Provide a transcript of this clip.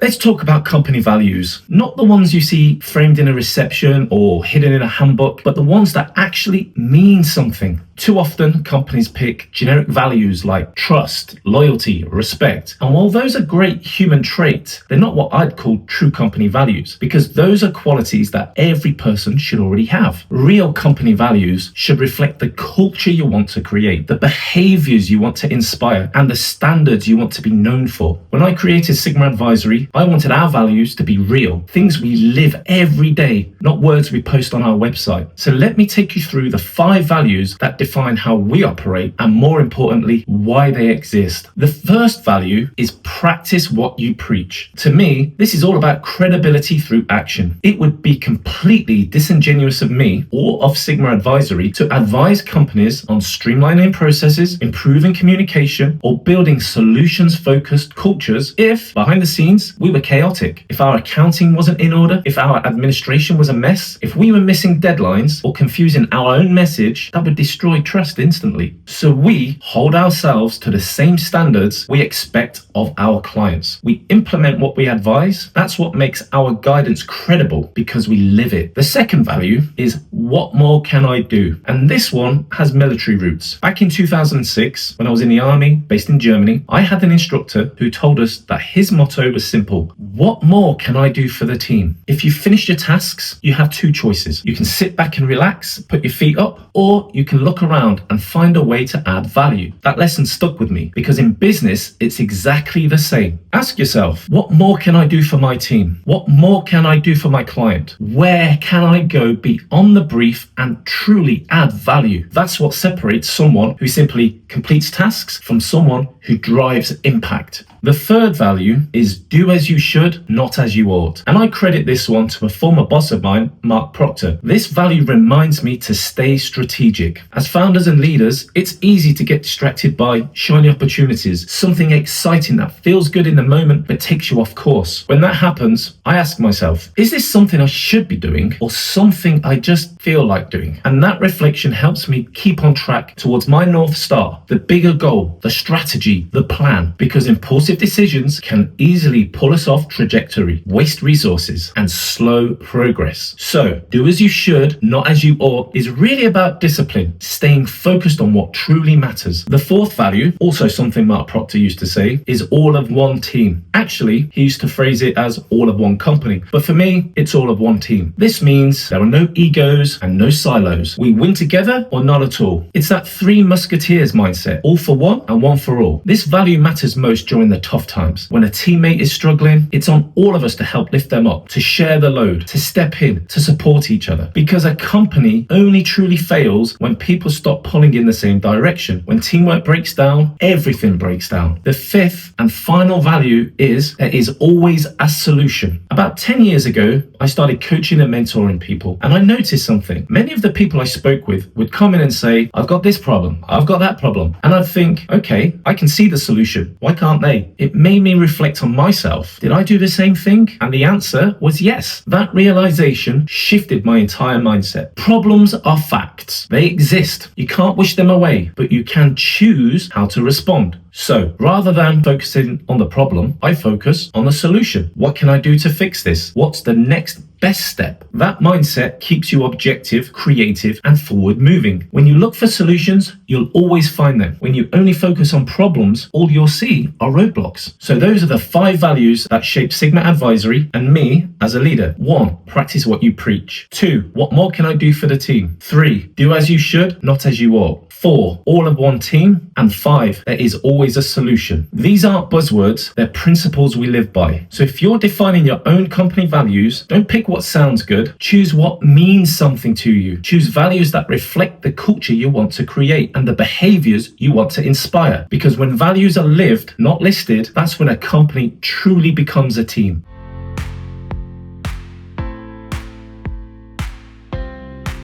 Let's talk about company values. Not the ones you see framed in a reception or hidden in a handbook, but the ones that actually mean something. Too often, companies pick generic values like trust, loyalty, respect. And while those are great human traits, they're not what I'd call true company values, because those are qualities that every person should already have. Real company values should reflect the culture you want to create, the behaviors you want to inspire, and the standards you want to be known for. When I created Sigma Advisory, I wanted our values to be real, things we live every day, not words we post on our website. So let me take you through the 5 values that define how we operate and, more importantly, why they exist. The first value is practice what you preach. To me, this is all about credibility through action. It would be completely disingenuous of me or of Sigma Advisory to advise companies on streamlining processes, improving communication, or building solutions-focused cultures if, behind the scenes, we were chaotic, if our accounting wasn't in order, if our administration was a mess, if we were missing deadlines or confusing our own message. That would destroy trust instantly. So we hold ourselves to the same standards we expect of our clients. We implement what we advise. That's what makes our guidance credible, because we live it. The second value is what more can I do? And this one has military roots. Back in 2006, when I was in the army based in Germany, I had an instructor who told us that his motto was simple: what more can I do for the team? If you finish your tasks, you have 2 choices. You can sit back and relax, put your feet up, or you can look around and find a way to add value. That lesson stuck with me, because in business, it's exactly the same. Ask yourself, what more can I do for my team? What more can I do for my client? Where can I go beyond the brief and truly add value? That's what separates someone who simply completes tasks from someone who drives impact. The third value is do as you should, not as you ought. And I credit this one to a former boss of mine, Mark Proctor. This value reminds me to stay strategic. As founders and leaders, it's easy to get distracted by shiny opportunities, something exciting that feels good in the moment but takes you off course. When that happens, I ask myself, is this something I should be doing or something I just feel like doing? And that reflection helps me keep on track towards my North Star, the bigger goal, the strategy, the plan, because impulsive decisions can easily pull us off trajectory, waste resources, and slow progress. So, do as you should, not as you ought, is really about discipline, staying focused on what truly matters. The fourth value, also something Mark Proctor used to say, is all of one team. Actually, he used to phrase it as all of one company, but for me, it's all of one team. This means there are no egos and no silos. We win together or not at all. It's that 3 musketeers mindset, all for one and one for all. This value matters most during the tough times. When a teammate is struggling, it's on all of us to help lift them up, to share the load, to step in, to support each other. Because a company only truly fails when people stop pulling in the same direction. When teamwork breaks down, everything breaks down. The 5th and final value is there is always a solution. About 10 years ago, I started coaching and mentoring people, and I noticed something. Many of the people I spoke with would come in and say, I've got this problem, I've got that problem. And I'd think, okay, I can see the solution. Why can't they? It made me reflect on myself. Did I do the same thing? And the answer was yes. That realization shifted my entire mindset. Problems are facts. They exist. You can't wish them away, but you can choose how to respond. So rather than focusing on the problem, I focus on the solution. What can I do to fix this? What's the next best step? That mindset keeps you objective, creative, and forward moving. When you look for solutions, you'll always find them. When you only focus on problems, all you'll see are roadblocks. So those are the 5 values that shape Sigma Advisory and me as a leader. 1, practice what you preach. 2, what more can I do for the team? 3, do as you should, not as you ought. 4, all of one team. And 5, there is always a solution. These aren't buzzwords, they're principles we live by. So if you're defining your own company values, don't pick what sounds good. Choose what means something to you. Choose values that reflect the culture you want to create and the behaviors you want to inspire. Because when values are lived, not listed, that's when a company truly becomes a team.